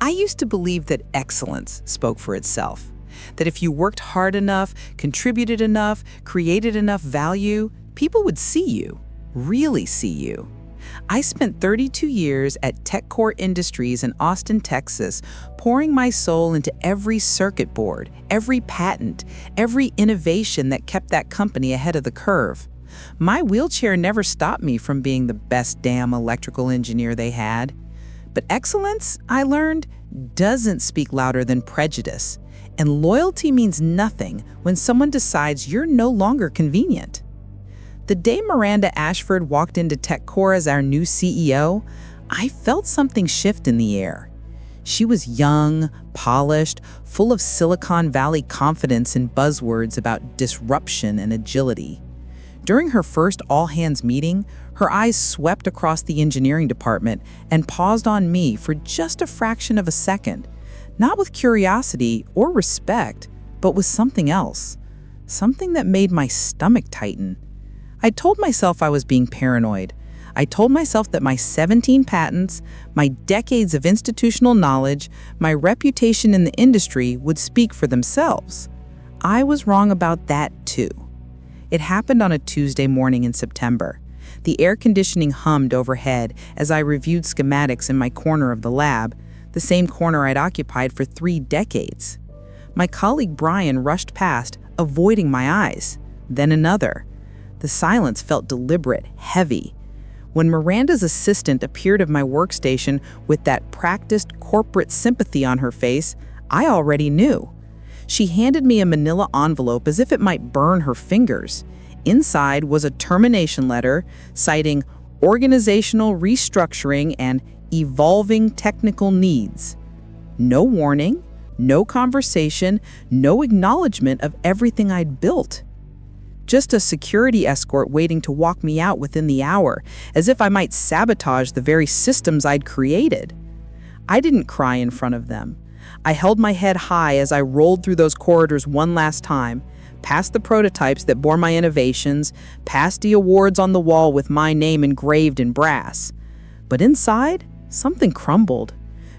I used to believe that excellence spoke for itself, that if you worked hard enough, contributed enough, created enough value, people would see you, really see you. I spent 32 years at TechCore Industries in Austin, Texas, pouring my soul into every circuit board, every patent, every innovation that kept that company ahead of the curve. My wheelchair never stopped me from being the best damn electrical engineer they had. But excellence, I learned, doesn't speak louder than prejudice. And loyalty means nothing when someone decides you're no longer convenient. The day Miranda Ashford walked into TechCore as our new CEO, I felt something shift in the air. She was young, polished, full of Silicon Valley confidence and buzzwords about disruption and agility. During her first all-hands meeting, her eyes swept across the engineering department and paused on me for just a fraction of a second, not with curiosity or respect, but with something else, something that made my stomach tighten. I told myself I was being paranoid. I told myself that my 17 patents, my decades of institutional knowledge, my reputation in the industry would speak for themselves. I was wrong about that too. It happened on a Tuesday morning in September. The air conditioning hummed overhead as I reviewed schematics in my corner of the lab, the same corner I'd occupied for 3 decades. My colleague Brian rushed past, avoiding my eyes, then another. The silence felt deliberate, heavy. When Miranda's assistant appeared at my workstation with that practiced corporate sympathy on her face, I already knew. She handed me a manila envelope as if it might burn her fingers. Inside was a termination letter citing organizational restructuring and evolving technical needs. No warning, no conversation, no acknowledgement of everything I'd built. Just a security escort waiting to walk me out within the hour, as if I might sabotage the very systems I'd created. I didn't cry in front of them. I held my head high as I rolled through those corridors one last time, past the prototypes that bore my innovations, past the awards on the wall with my name engraved in brass. But inside, something crumbled.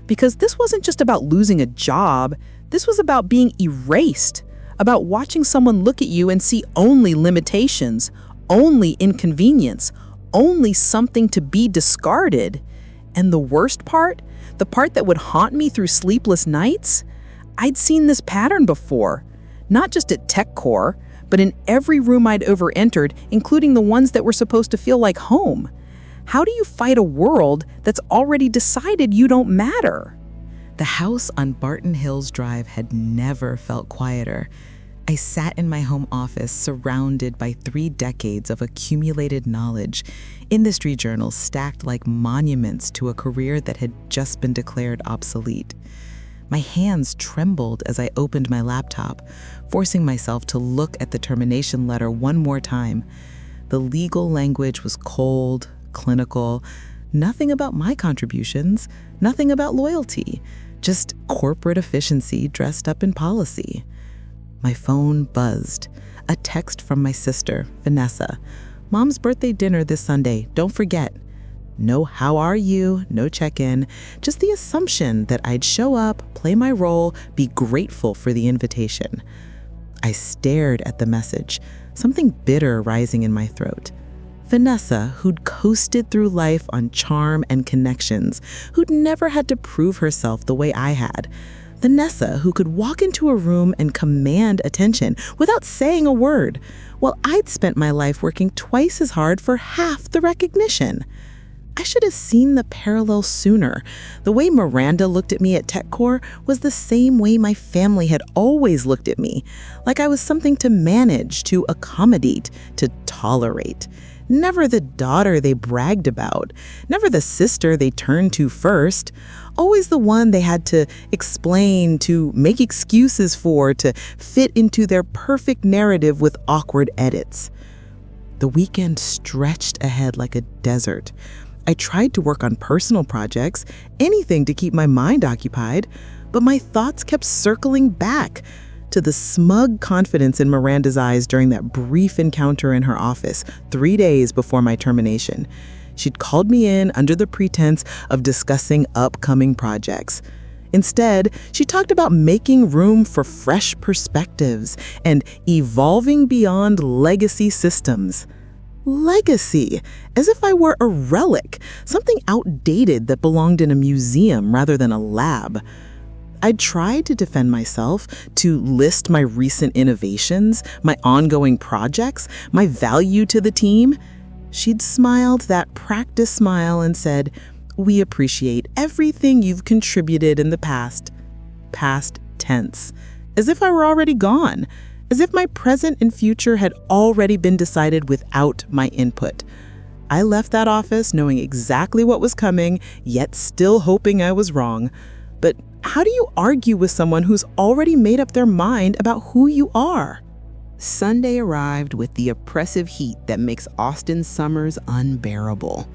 Because this wasn't just about losing a job, this was about being erased. About watching someone look at you and see only limitations, only inconvenience, only something to be discarded. And the worst part, the part that would haunt me through sleepless nights, I'd seen this pattern before, not just at TechCore, but in every room I'd ever entered, including the ones that were supposed to feel like home. How do you fight a world that's already decided you don't matter? The house on Barton Hills Drive had never felt quieter. I sat in my home office surrounded by 3 decades of accumulated knowledge, industry journals stacked like monuments to a career that had just been declared obsolete. My hands trembled as I opened my laptop, forcing myself to look at the termination letter one more time. The legal language was cold, clinical, nothing about my contributions, nothing about loyalty, just corporate efficiency dressed up in policy. My phone buzzed. A text from my sister, Vanessa. Mom's birthday dinner this Sunday, don't forget. No how are you, no check-in, just the assumption that I'd show up, play my role, be grateful for the invitation. I stared at the message, something bitter rising in my throat. Vanessa, who'd coasted through life on charm and connections, who'd never had to prove herself the way I had. Vanessa, who could walk into a room and command attention without saying a word, while I'd spent my life working twice as hard for half the recognition. I should have seen the parallel sooner. The way Miranda looked at me at TechCore was the same way my family had always looked at me, like I was something to manage, to accommodate, to tolerate. Never the daughter they bragged about, never the sister they turned to first, always the one they had to explain, to make excuses for, to fit into their perfect narrative with awkward edits. The weekend stretched ahead like a desert. I tried to work on personal projects, anything to keep my mind occupied, but my thoughts kept circling back to the smug confidence in Miranda's eyes during that brief encounter in her office 3 days before my termination. She'd called me in under the pretense of discussing upcoming projects. Instead, she talked about making room for fresh perspectives and evolving beyond legacy systems. Legacy, as if I were a relic, something outdated that belonged in a museum rather than a lab. I tried to defend myself, to list my recent innovations, my ongoing projects, my value to the team. She'd smiled that practice smile and said, "We appreciate everything you've contributed in the past." Past tense, as if I were already gone, as if my present and future had already been decided without my input. I left that office knowing exactly what was coming, yet still hoping I was wrong. But how do you argue with someone who's already made up their mind about who you are? Sunday arrived with the oppressive heat that makes Austin summers unbearable.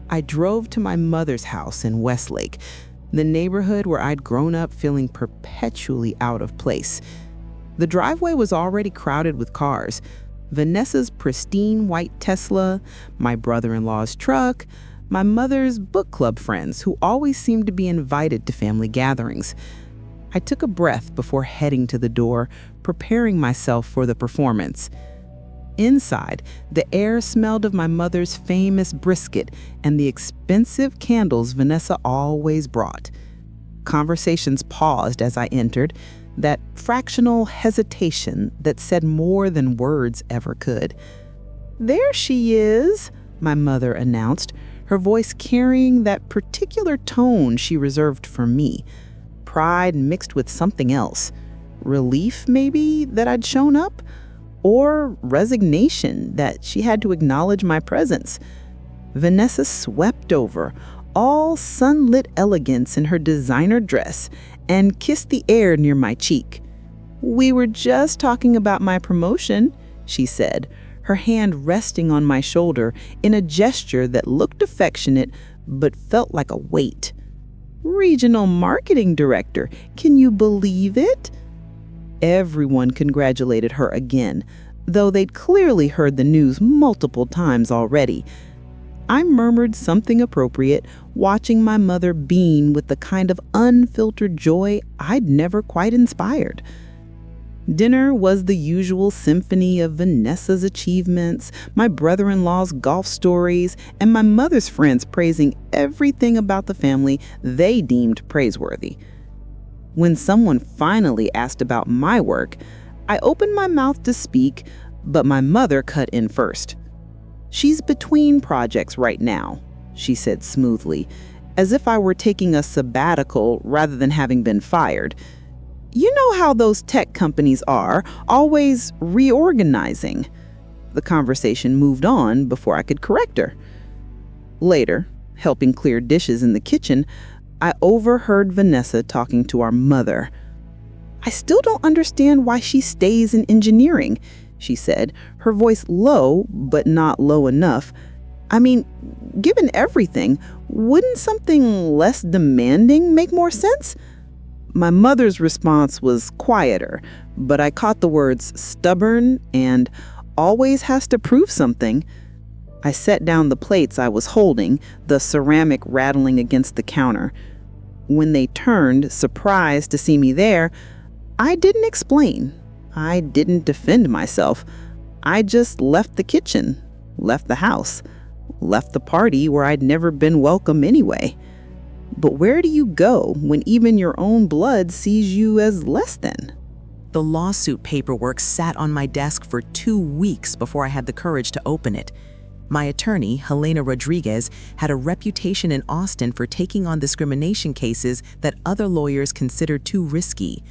I drove to my mother's house in Westlake, the neighborhood where I'd grown up feeling perpetually out of place. The driveway was already crowded with cars. Vanessa's pristine white Tesla, my brother-in-law's truck, my mother's book club friends who always seemed to be invited to family gatherings. I took a breath before heading to the door, preparing myself for the performance. Inside, the air smelled of my mother's famous brisket and the expensive candles Vanessa always brought. Conversations paused as I entered, that fractional hesitation that said more than words ever could. "There she is," my mother announced, her voice carrying that particular tone she reserved for me. Pride mixed with something else. Relief, maybe, that I'd shown up? Or resignation that she had to acknowledge my presence. Vanessa swept over, all sunlit elegance in her designer dress, and kissed the air near my cheek. "We were just talking about my promotion," she said, her hand resting on my shoulder in a gesture that looked affectionate but felt like a weight. "Regional marketing director, can you believe it?" Everyone congratulated her again, though they'd clearly heard the news multiple times already. I murmured something appropriate, watching my mother beam with the kind of unfiltered joy I'd never quite inspired. Dinner was the usual symphony of Vanessa's achievements, my brother-in-law's golf stories, and my mother's friends praising everything about the family they deemed praiseworthy. When someone finally asked about my work, I opened my mouth to speak, but my mother cut in first. "She's between projects right now," she said smoothly, as if I were taking a sabbatical rather than having been fired. "You know how those tech companies are, always reorganizing." The conversation moved on before I could correct her. Later, helping clear dishes in the kitchen, I overheard Vanessa talking to our mother. "I still don't understand why she stays in engineering," she said, her voice low, but not low enough. "I mean, given everything, wouldn't something less demanding make more sense?" My mother's response was quieter, but I caught the words stubborn and always has to prove something. I set down the plates I was holding, the ceramic rattling against the counter. When they turned, surprised to see me there, I didn't explain. I didn't defend myself. I just left the kitchen, left the house, left the party where I'd never been welcome anyway. But where do you go when even your own blood sees you as less than? The lawsuit paperwork sat on my desk for 2 weeks before I had the courage to open it. My attorney, Helena Rodriguez, had a reputation in Austin for taking on discrimination cases that other lawyers considered too risky.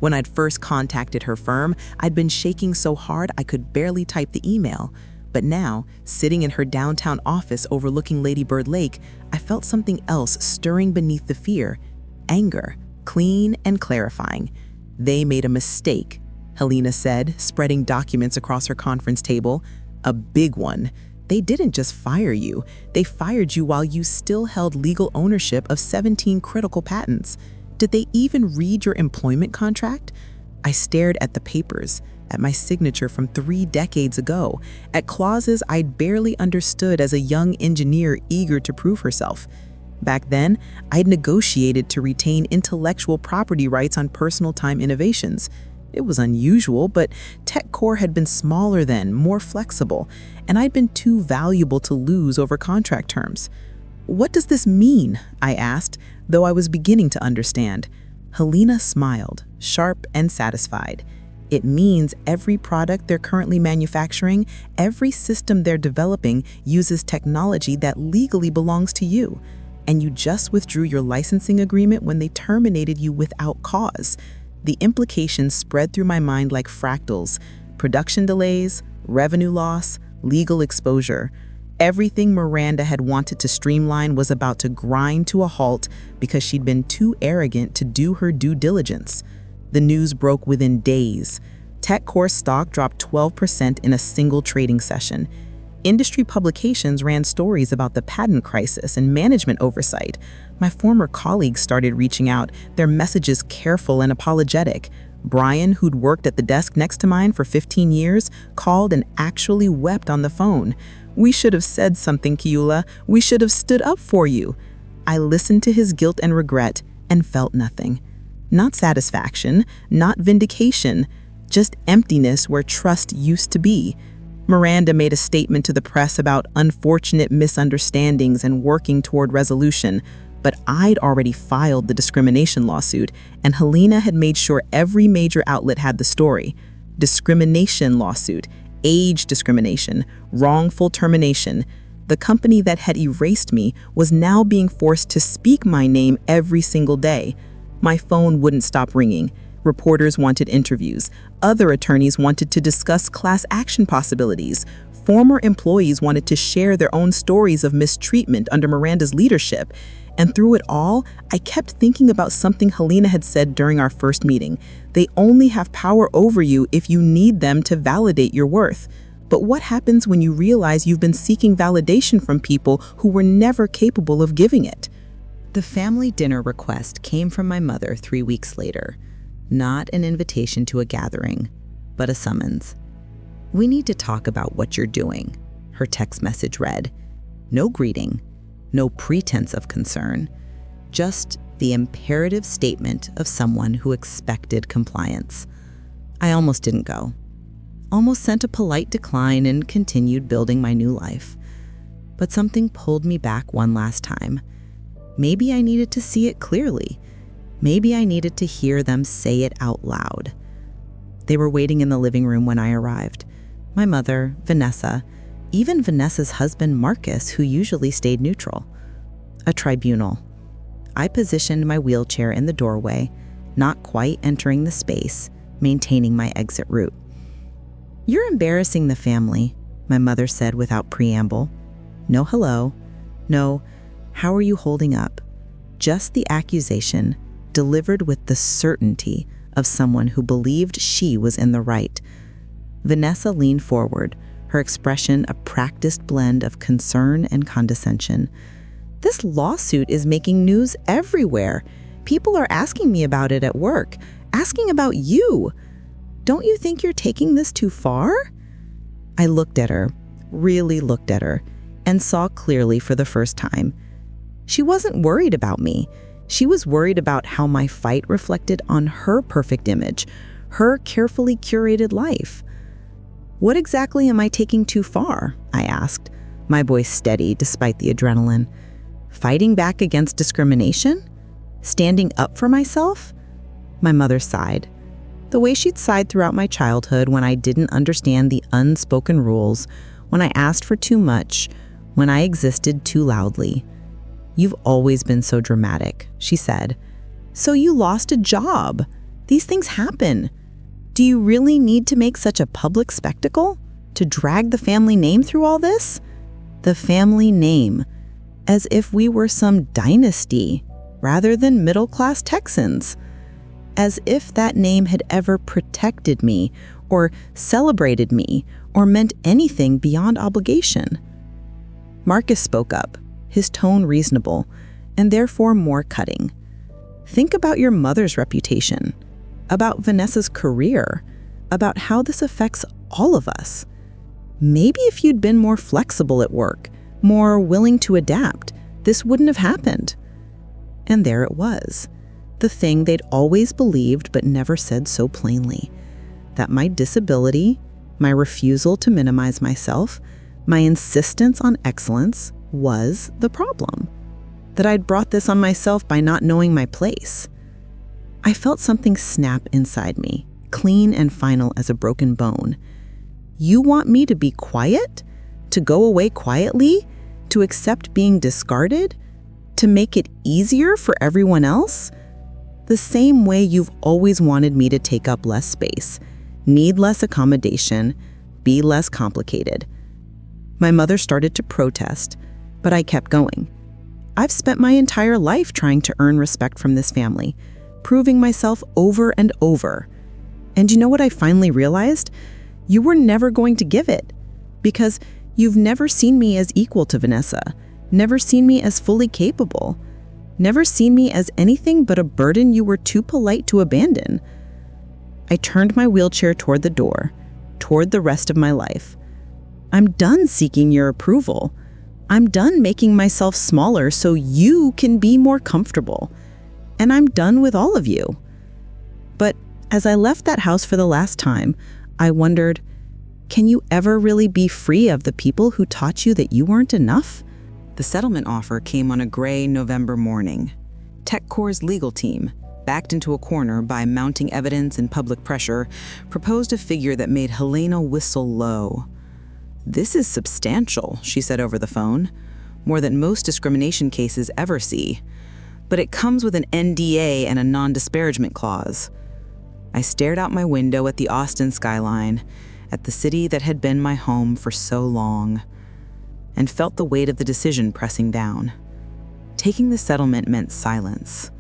When I'd first contacted her firm, I'd been shaking so hard I could barely type the email. But now, sitting in her downtown office overlooking Lady Bird Lake, I felt something else stirring beneath the fear. Anger, clean and clarifying. "They made a mistake," Helena said, spreading documents across her conference table. "A big one. They didn't just fire you. They fired you while you still held legal ownership of 17 critical patents. Did they even read your employment contract?" I stared at the papers, at my signature from 3 decades ago, at clauses I'd barely understood as a young engineer eager to prove herself. Back then, I'd negotiated to retain intellectual property rights on personal time innovations. It was unusual, but TechCore had been smaller then, more flexible, and I'd been too valuable to lose over contract terms. "What does this mean?" I asked, though I was beginning to understand. Helena smiled, sharp and satisfied. "It means every product they're currently manufacturing, every system they're developing uses technology that legally belongs to you. And you just withdrew your licensing agreement when they terminated you without cause." The implications spread through my mind like fractals: production delays, revenue loss, legal exposure. Everything Miranda had wanted to streamline was about to grind to a halt because she'd been too arrogant to do her due diligence. The news broke within days. TechCore stock dropped 12% in a single trading session. Industry publications ran stories about the patent crisis and management oversight. My former colleagues started reaching out, their messages careful and apologetic. Brian, who'd worked at the desk next to mine for 15 years, called and actually wept on the phone. "We should have said something, Keula. We should have stood up for you." I listened to his guilt and regret and felt nothing. Not satisfaction, not vindication, just emptiness where trust used to be. Miranda made a statement to the press about unfortunate misunderstandings and working toward resolution, but I'd already filed the discrimination lawsuit, and Helena had made sure every major outlet had the story. Discrimination lawsuit, age discrimination, wrongful termination. The company that had erased me was now being forced to speak my name every single day. My phone wouldn't stop ringing. Reporters wanted interviews. Other attorneys wanted to discuss class action possibilities. Former employees wanted to share their own stories of mistreatment under Miranda's leadership. And through it all, I kept thinking about something Helena had said during our first meeting. They only have power over you if you need them to validate your worth. But what happens when you realize you've been seeking validation from people who were never capable of giving it? The family dinner request came from my mother 3 weeks later. Not an invitation to a gathering, but a summons. "We need to talk about what you're doing," her text message read. No greeting, no pretense of concern, just the imperative statement of someone who expected compliance. I almost didn't go. Almost sent a polite decline and continued building my new life. But something pulled me back one last time. Maybe I needed to see it clearly. Maybe I needed to hear them say it out loud. They were waiting in the living room when I arrived. My mother, Vanessa, even Vanessa's husband, Marcus, who usually stayed neutral. A tribunal. I positioned my wheelchair in the doorway, not quite entering the space, maintaining my exit route. "You're embarrassing the family," my mother said without preamble. No hello. No, "How are you holding up?" Just the accusation, delivered with the certainty of someone who believed she was in the right. Vanessa leaned forward, her expression a practiced blend of concern and condescension. "This lawsuit is making news everywhere. People are asking me about it at work, asking about you. Don't you think you're taking this too far?" I looked at her, really looked at her, and saw clearly for the first time. She wasn't worried about me. She was worried about how my fight reflected on her perfect image, her carefully curated life. "What exactly am I taking too far?" I asked, my voice steady despite the adrenaline. "Fighting back against discrimination? Standing up for myself?" My mother sighed. The way she'd sighed throughout my childhood when I didn't understand the unspoken rules, when I asked for too much, when I existed too loudly. "You've always been so dramatic," she said. "So you lost a job. These things happen. Do you really need to make such a public spectacle? To drag the family name through all this?" The family name, as if we were some dynasty rather than middle-class Texans. As if that name had ever protected me or celebrated me or meant anything beyond obligation. Marcus spoke up, his tone reasonable, and therefore more cutting. "Think about your mother's reputation, about Vanessa's career, about how this affects all of us. Maybe if you'd been more flexible at work, more willing to adapt, this wouldn't have happened. And there it was, the thing they'd always believed but never said so plainly, that my disability, my refusal to minimize myself, my insistence on excellence was the problem, that I'd brought this on myself by not knowing my place. I felt something snap inside me, clean and final as a broken bone. You want me to be quiet? To go away quietly? To accept being discarded? To make it easier for everyone else? The same way you've always wanted me to take up less space, need less accommodation, be less complicated. My mother started to protest, but I kept going. I've spent my entire life trying to earn respect from this family, proving myself over and over. And you know what I finally realized? You were never going to give it, because you've never seen me as equal to Vanessa, never seen me as fully capable, never seen me as anything but a burden you were too polite to abandon. I turned my wheelchair toward the door, toward the rest of my life. I'm done seeking your approval. I'm done making myself smaller so you can be more comfortable. And I'm done with all of you. But as I left that house for the last time, I wondered, can you ever really be free of the people who taught you that you weren't enough? The settlement offer came on a gray November morning. TechCore's legal team, backed into a corner by mounting evidence and public pressure, proposed a figure that made Helena whistle low. "This is substantial," she said over the phone, "more than most discrimination cases ever see. But it comes with an NDA and a non-disparagement clause." I stared out my window at the Austin skyline, at the city that had been my home for so long, and felt the weight of the decision pressing down. Taking the settlement meant silence.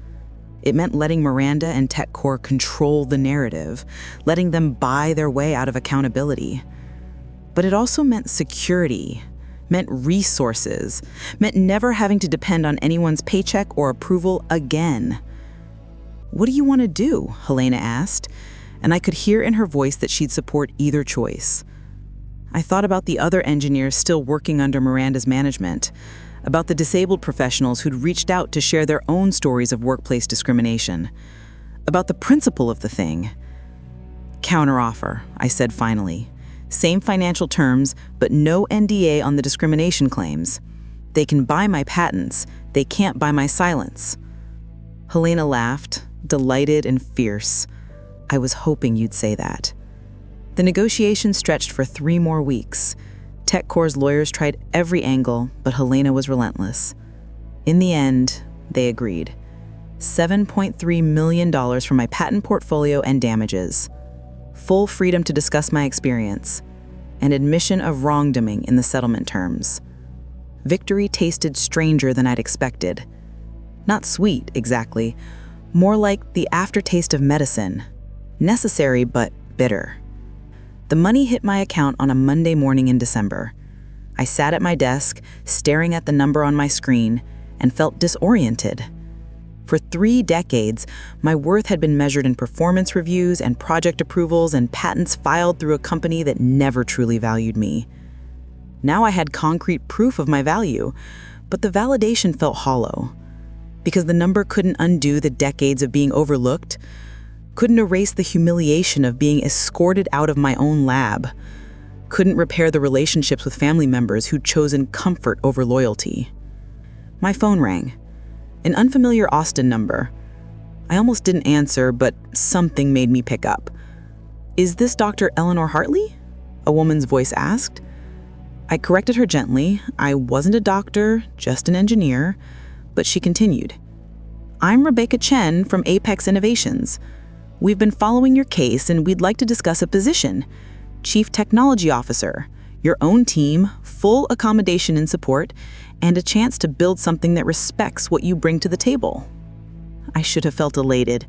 It meant letting Miranda and TechCore control the narrative, letting them buy their way out of accountability. But it also meant security, meant resources, meant never having to depend on anyone's paycheck or approval again. "What do you want to do?" Helena asked, and I could hear in her voice that she'd support either choice. I thought about the other engineers still working under Miranda's management, about the disabled professionals who'd reached out to share their own stories of workplace discrimination, about the principle of the thing. "Counteroffer," I said finally. "Same financial terms, but no NDA on the discrimination claims. They can buy my patents, they can't buy my silence." Helena laughed, delighted and fierce. "I was hoping you'd say that." The negotiation stretched for 3 more weeks. TechCore's lawyers tried every angle, but Helena was relentless. In the end, they agreed. $7.3 million for my patent portfolio and damages. Full freedom to discuss my experience. An admission of wrongdoing in the settlement terms. Victory tasted stranger than I'd expected. Not sweet, exactly. More like the aftertaste of medicine. Necessary, but bitter. The money hit my account on a Monday morning in December. I sat at my desk, staring at the number on my screen, and felt disoriented. For 3 decades, my worth had been measured in performance reviews and project approvals and patents filed through a company that never truly valued me. Now I had concrete proof of my value, but the validation felt hollow. Because the number couldn't undo the decades of being overlooked, couldn't erase the humiliation of being escorted out of my own lab, couldn't repair the relationships with family members who'd chosen comfort over loyalty. My phone rang. An unfamiliar Austin number. I almost didn't answer, but something made me pick up. "Is this Dr. Eleanor Hartley?" a woman's voice asked. I corrected her gently. I wasn't a doctor, just an engineer, but she continued. "I'm Rebecca Chen from Apex Innovations. We've been following your case and we'd like to discuss a position. Chief Technology Officer, your own team, full accommodation and support, and a chance to build something that respects what you bring to the table." I should have felt elated.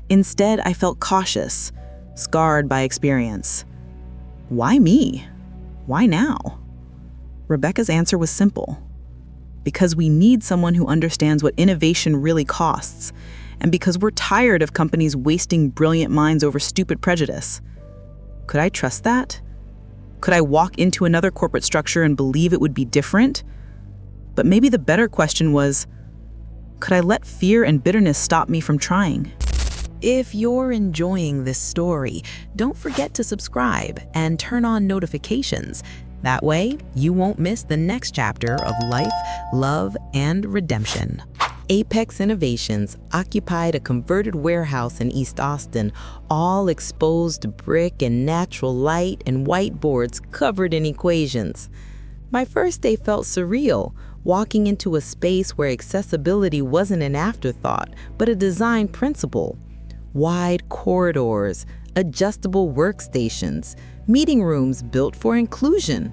Instead, I felt cautious, scarred by experience. Why me? Why now? Rebecca's answer was simple. Because we need someone who understands what innovation really costs, and because we're tired of companies wasting brilliant minds over stupid prejudice. Could I trust that? Could I walk into another corporate structure and believe it would be different? But maybe the better question was, could I let fear and bitterness stop me from trying? If you're enjoying this story, don't forget to subscribe and turn on notifications. That way, you won't miss the next chapter of life, love, and redemption. Apex Innovations occupied a converted warehouse in East Austin, all exposed to brick and natural light and whiteboards covered in equations. My first day felt surreal, walking into a space where accessibility wasn't an afterthought, but a design principle. Wide corridors, adjustable workstations, meeting rooms built for inclusion.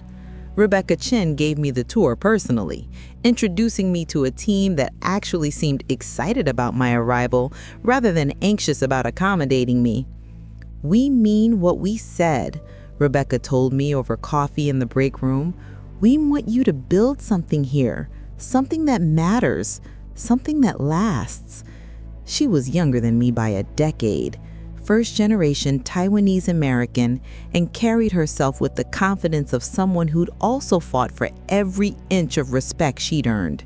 Rebecca Chin gave me the tour personally, introducing me to a team that actually seemed excited about my arrival rather than anxious about accommodating me. "We mean what we said," Rebecca told me over coffee in the break room. "We want you to build something here, something that matters, something that lasts." She was younger than me by a decade, first-generation Taiwanese American, and carried herself with the confidence of someone who'd also fought for every inch of respect she'd earned.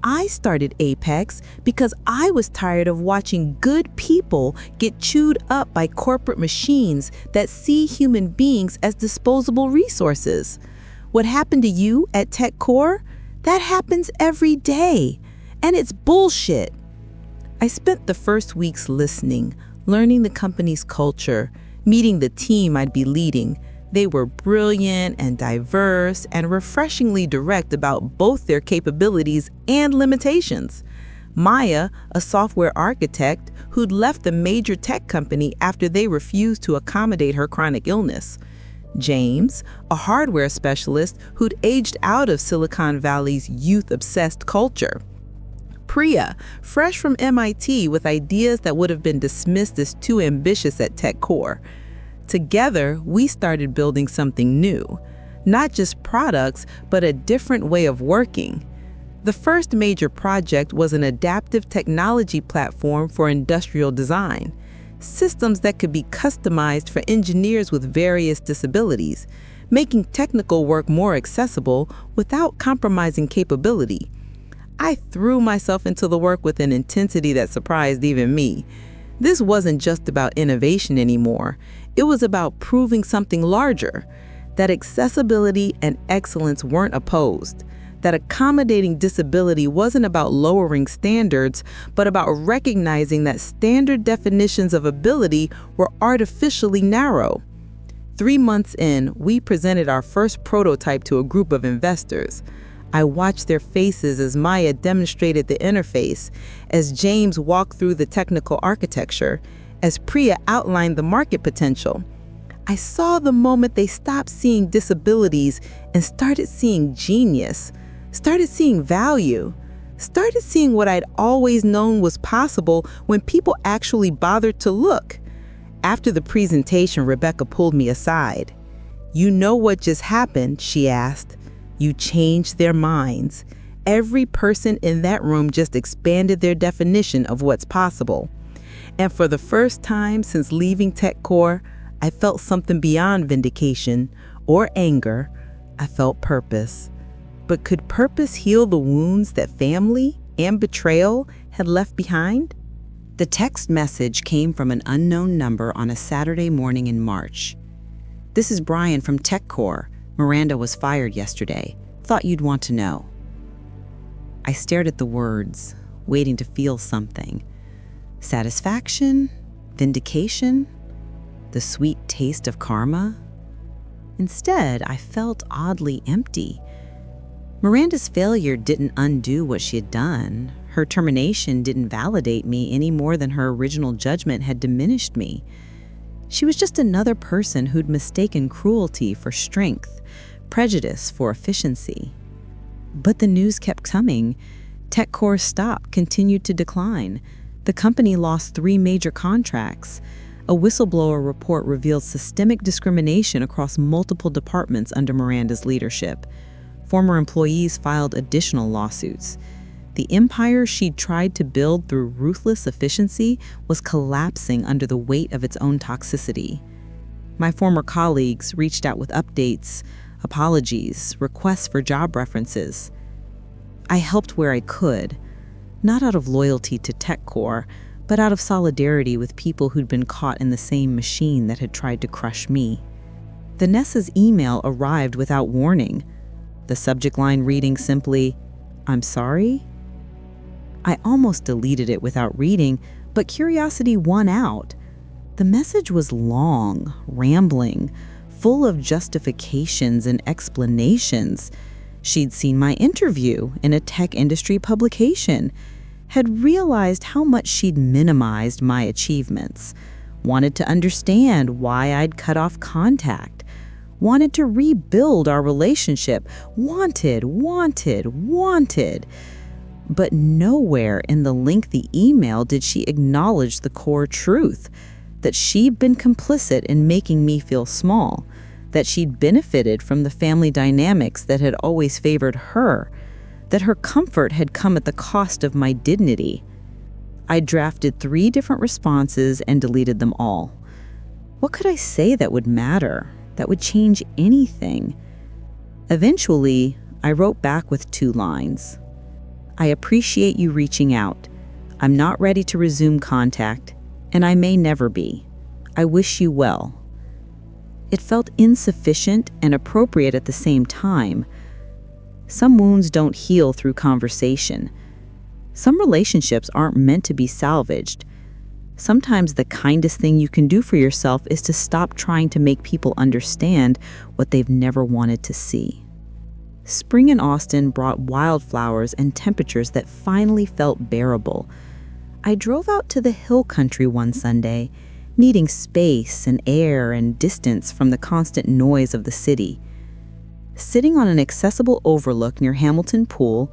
I started Apex because I was tired of watching good people get chewed up by corporate machines that see human beings as disposable resources. What happened to you at TechCore? That happens every day, and it's bullshit. I spent the first weeks listening, learning the company's culture, meeting the team I'd be leading. They were brilliant and diverse and refreshingly direct about both their capabilities and limitations. Maya, a software architect who'd left a major tech company after they refused to accommodate her chronic illness. James, a hardware specialist who'd aged out of Silicon Valley's youth-obsessed culture. Priya, fresh from MIT with ideas that would have been dismissed as too ambitious at TechCore. Together, we started building something new, not just products, but a different way of working. The first major project was an adaptive technology platform for industrial design, systems that could be customized for engineers with various disabilities, making technical work more accessible without compromising capability. I threw myself into the work with an intensity that surprised even me. This wasn't just about innovation anymore. It was about proving something larger, that accessibility and excellence weren't opposed, that accommodating disability wasn't about lowering standards, but about recognizing that standard definitions of ability were artificially narrow. 3 months in, we presented our first prototype to a group of investors. I watched their faces as Maya demonstrated the interface, as James walked through the technical architecture, as Priya outlined the market potential. I saw the moment they stopped seeing disabilities and started seeing genius, started seeing value, started seeing what I'd always known was possible when people actually bothered to look. After the presentation, Rebecca pulled me aside. "You know what just happened?" she asked. "You changed their minds. Every person in that room just expanded their definition of what's possible." And for the first time since leaving TechCore, I felt something beyond vindication or anger. I felt purpose. But could purpose heal the wounds that family and betrayal had left behind? The text message came from an unknown number on a Saturday morning in March. "This is Brian from TechCore. Miranda was fired yesterday. Thought you'd want to know." I stared at the words, waiting to feel something. Satisfaction? Vindication? The sweet taste of karma? Instead, I felt oddly empty. Miranda's failure didn't undo what she had done. Her termination didn't validate me any more than her original judgment had diminished me. She was just another person who'd mistaken cruelty for strength, prejudice for efficiency. But the news kept coming. TechCore's stock continued to decline. The company lost 3 major contracts. A whistleblower report revealed systemic discrimination across multiple departments under Miranda's leadership. Former employees filed additional lawsuits. The empire she'd tried to build through ruthless efficiency was collapsing under the weight of its own toxicity. My former colleagues reached out with updates, apologies, requests for job references. I helped where I could, not out of loyalty to TechCore, but out of solidarity with people who'd been caught in the same machine that had tried to crush me. Vanessa's email arrived without warning, the subject line reading simply, "I'm sorry?" I almost deleted it without reading, but curiosity won out. The message was long, rambling, full of justifications and explanations. She'd seen my interview in a tech industry publication, had realized how much she'd minimized my achievements, wanted to understand why I'd cut off contact, wanted to rebuild our relationship, wanted. But nowhere in the lengthy email did she acknowledge the core truth, that she'd been complicit in making me feel small, that she'd benefited from the family dynamics that had always favored her, that her comfort had come at the cost of my dignity. I drafted 3 different responses and deleted them all. What could I say that would matter, that would change anything? Eventually, I wrote back with 2 lines. I appreciate you reaching out. I'm not ready to resume contact, and I may never be. I wish you well. It felt insufficient and appropriate at the same time. Some wounds don't heal through conversation. Some relationships aren't meant to be salvaged. Sometimes the kindest thing you can do for yourself is to stop trying to make people understand what they've never wanted to see. Spring in Austin brought wildflowers and temperatures that finally felt bearable. I drove out to the hill country one Sunday, needing space and air and distance from the constant noise of the city. Sitting on an accessible overlook near Hamilton Pool,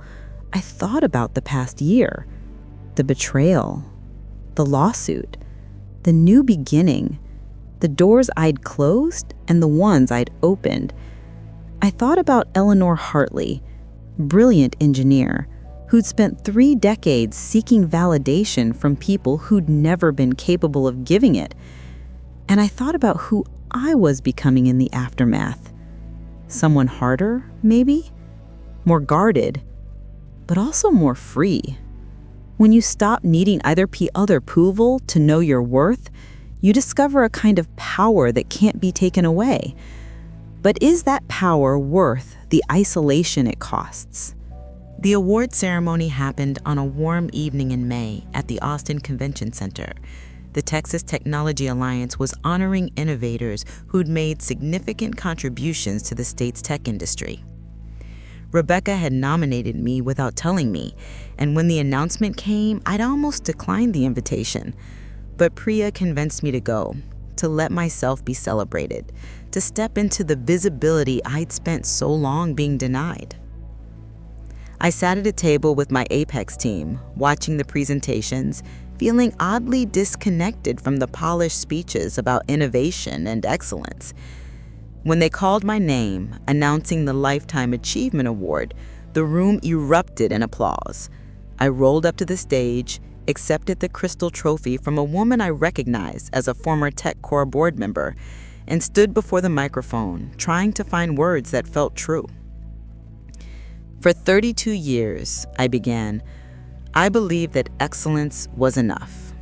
I thought about the past year, the betrayal, the lawsuit, the new beginning, the doors I'd closed and the ones I'd opened. I thought about Eleanor Hartley, brilliant engineer, who'd spent 3 decades seeking validation from people who'd never been capable of giving it. And I thought about who I was becoming in the aftermath. Someone harder, maybe? More guarded, but also more free. When you stop needing other approval to know your worth, you discover a kind of power that can't be taken away. But is that power worth the isolation it costs? The award ceremony happened on a warm evening in May at the Austin Convention Center. The Texas Technology Alliance was honoring innovators who'd made significant contributions to the state's tech industry. Rebecca had nominated me without telling me, and when the announcement came, I'd almost declined the invitation. But Priya convinced me to go, to let myself be celebrated, to step into the visibility I'd spent so long being denied. I sat at a table with my Apex team, watching the presentations, feeling oddly disconnected from the polished speeches about innovation and excellence. When they called my name, announcing the Lifetime Achievement Award, the room erupted in applause. I rolled up to the stage, accepted the crystal trophy from a woman I recognized as a former TechCore board member, and stood before the microphone, trying to find words that felt true. For 32 years, I began, I believed that excellence was enough,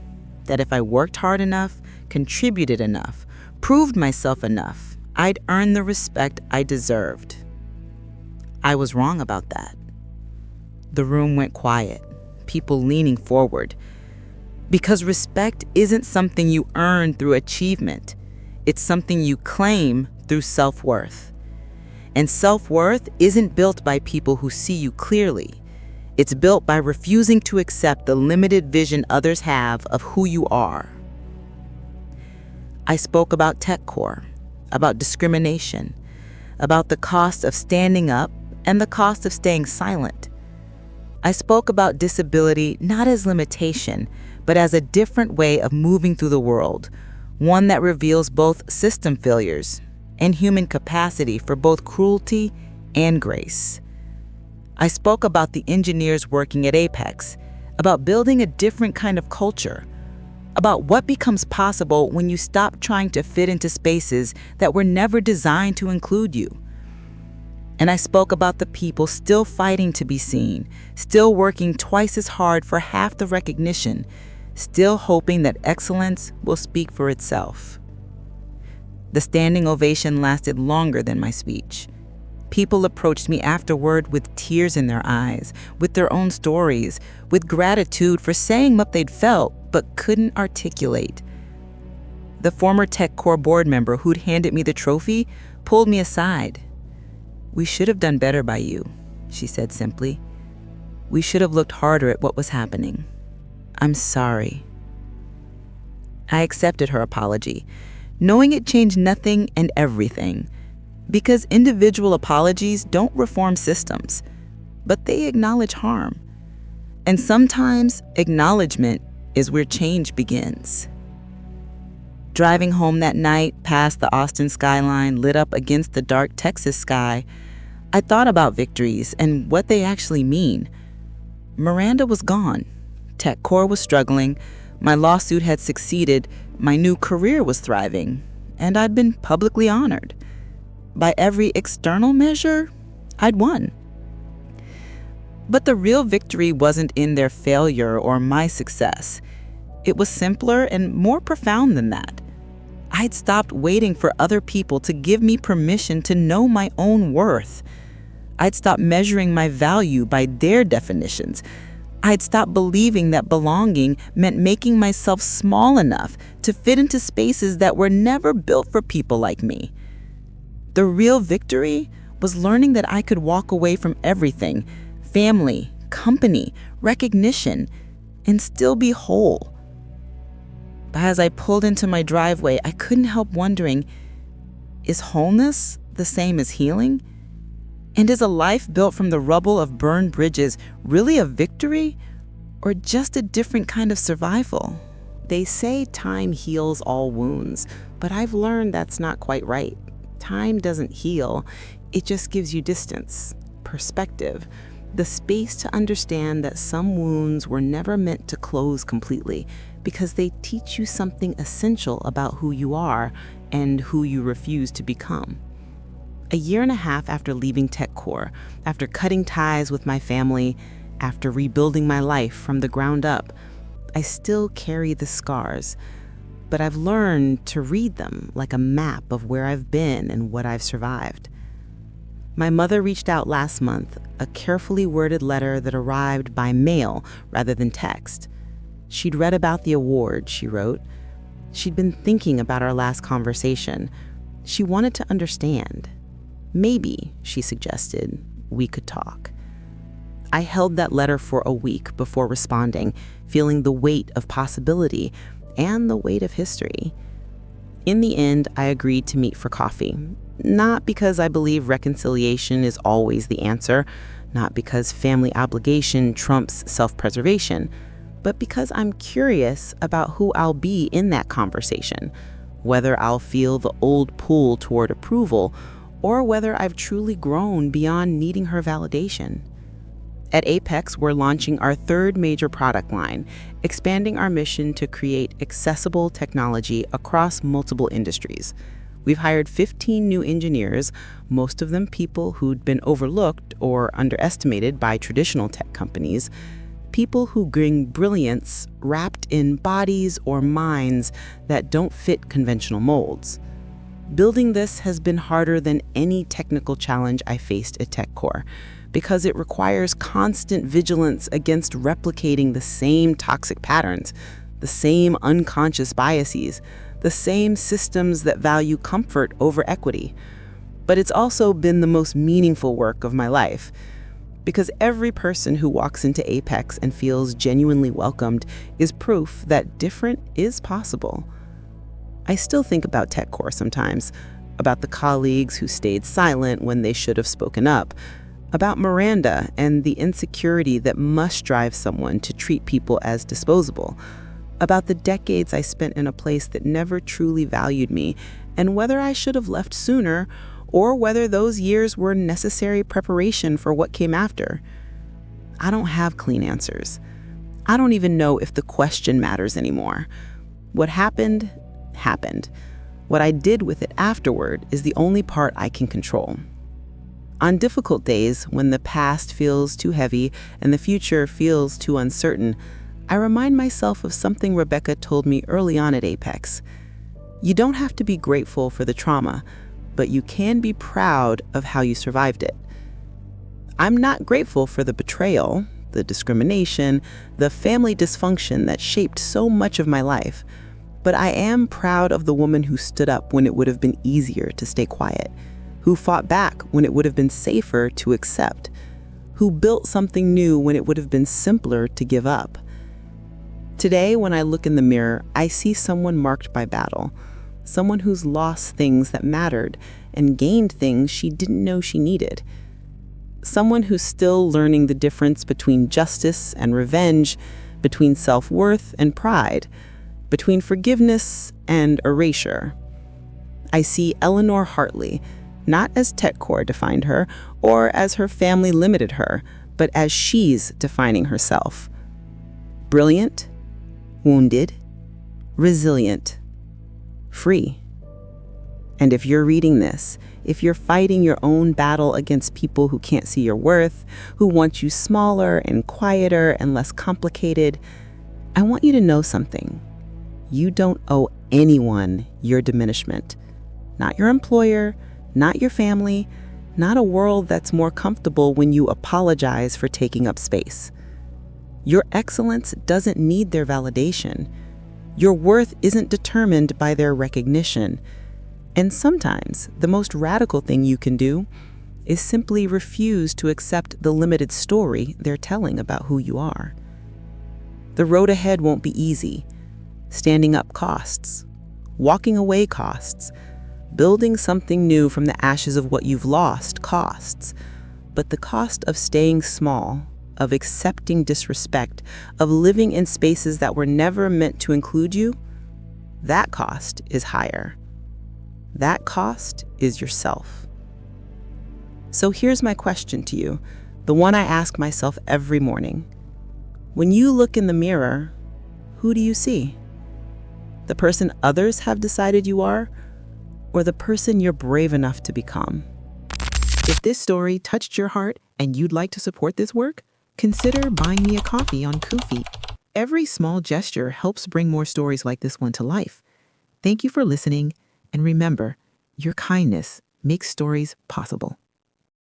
that if I worked hard enough, contributed enough, proved myself enough, I'd earn the respect I deserved. I was wrong about that. The room went quiet, people leaning forward. Because respect isn't something you earn through achievement. It's something you claim through self-worth. And self-worth isn't built by people who see you clearly. It's built by refusing to accept the limited vision others have of who you are. I spoke about TechCore, about discrimination, about the cost of standing up and the cost of staying silent. I spoke about disability not as limitation, but as a different way of moving through the world, one that reveals both system failures and human capacity for both cruelty and grace. I spoke about the engineers working at Apex, about building a different kind of culture, about what becomes possible when you stop trying to fit into spaces that were never designed to include you. And I spoke about the people still fighting to be seen, still working twice as hard for half the recognition, still hoping that excellence will speak for itself. The standing ovation lasted longer than my speech. People approached me afterward with tears in their eyes, with their own stories, with gratitude for saying what they'd felt but couldn't articulate. The former TechCore board member who'd handed me the trophy pulled me aside. "We should have done better by you," she said simply. "We should have looked harder at what was happening. I'm sorry." I accepted her apology, knowing it changed nothing and everything, because individual apologies don't reform systems, but they acknowledge harm. And sometimes acknowledgement is where change begins. Driving home that night past the Austin skyline lit up against the dark Texas sky, I thought about victories and what they actually mean. Miranda was gone. TechCore was struggling. My lawsuit had succeeded. My new career was thriving. And I'd been publicly honored. By every external measure, I'd won. But the real victory wasn't in their failure or my success. It was simpler and more profound than that. I'd stopped waiting for other people to give me permission to know my own worth. I'd stopped measuring my value by their definitions. I'd stopped believing that belonging meant making myself small enough to fit into spaces that were never built for people like me. The real victory was learning that I could walk away from everything, family, company, recognition, and still be whole. But as I pulled into my driveway, I couldn't help wondering, is wholeness the same as healing? And is a life built from the rubble of burned bridges really a victory, or just a different kind of survival? They say time heals all wounds, but I've learned that's not quite right. Time doesn't heal, it just gives you distance, perspective, the space to understand that some wounds were never meant to close completely because they teach you something essential about who you are and who you refuse to become. A year and a half after leaving TechCore, after cutting ties with my family, after rebuilding my life from the ground up, I still carry the scars, but I've learned to read them like a map of where I've been and what I've survived. My mother reached out last month, a carefully worded letter that arrived by mail rather than text. She'd read about the award, she wrote. She'd been thinking about our last conversation. She wanted to understand. Maybe, she suggested, we could talk. I held that letter for a week before responding, feeling the weight of possibility and the weight of history. In the end, I agreed to meet for coffee. Not because I believe reconciliation is always the answer, not because family obligation trumps self-preservation, but because I'm curious about who I'll be in that conversation, whether I'll feel the old pull toward approval or whether I've truly grown beyond needing her validation. At Apex, we're launching our third major product line, expanding our mission to create accessible technology across multiple industries. We've hired 15 new engineers, most of them people who'd been overlooked or underestimated by traditional tech companies, people who bring brilliance wrapped in bodies or minds that don't fit conventional molds. Building this has been harder than any technical challenge I faced at TechCore, because it requires constant vigilance against replicating the same toxic patterns, the same unconscious biases, the same systems that value comfort over equity. But it's also been the most meaningful work of my life, because every person who walks into Apex and feels genuinely welcomed is proof that different is possible. I still think about TechCore sometimes, about the colleagues who stayed silent when they should have spoken up, about Miranda and the insecurity that must drive someone to treat people as disposable, about the decades I spent in a place that never truly valued me, and whether I should have left sooner or whether those years were necessary preparation for what came after. I don't have clean answers. I don't even know if the question matters anymore. What happened, happened. What I did with it afterward is the only part I can control. On difficult days, when the past feels too heavy and the future feels too uncertain, I remind myself of something Rebecca told me early on at Apex. You don't have to be grateful for the trauma, but you can be proud of how you survived it. I'm not grateful for the betrayal, the discrimination, the family dysfunction that shaped so much of my life, but I am proud of the woman who stood up when it would have been easier to stay quiet, who fought back when it would have been safer to accept, who built something new when it would have been simpler to give up. Today, when I look in the mirror, I see someone marked by battle, someone who's lost things that mattered and gained things she didn't know she needed. Someone who's still learning the difference between justice and revenge, between self-worth and pride, between forgiveness and erasure. I see Eleanor Hartley, not as TechCore defined her or as her family limited her, but as she's defining herself. Brilliant, wounded, resilient, free. And if you're reading this, if you're fighting your own battle against people who can't see your worth, who want you smaller and quieter and less complicated, I want you to know something. You don't owe anyone your diminishment. Not your employer, not your family, not a world that's more comfortable when you apologize for taking up space. Your excellence doesn't need their validation. Your worth isn't determined by their recognition. And sometimes the most radical thing you can do is simply refuse to accept the limited story they're telling about who you are. The road ahead won't be easy. Standing up costs. Walking away costs. Building something new from the ashes of what you've lost costs. But the cost of staying small, of accepting disrespect, of living in spaces that were never meant to include you, that cost is higher. That cost is yourself. So here's my question to you, the one I ask myself every morning. When you look in the mirror, who do you see? The person others have decided you are, or the person you're brave enough to become? If this story touched your heart and you'd like to support this work, consider buying me a coffee on Ko-fi. Every small gesture helps bring more stories like this one to life. Thank you for listening, and remember, your kindness makes stories possible.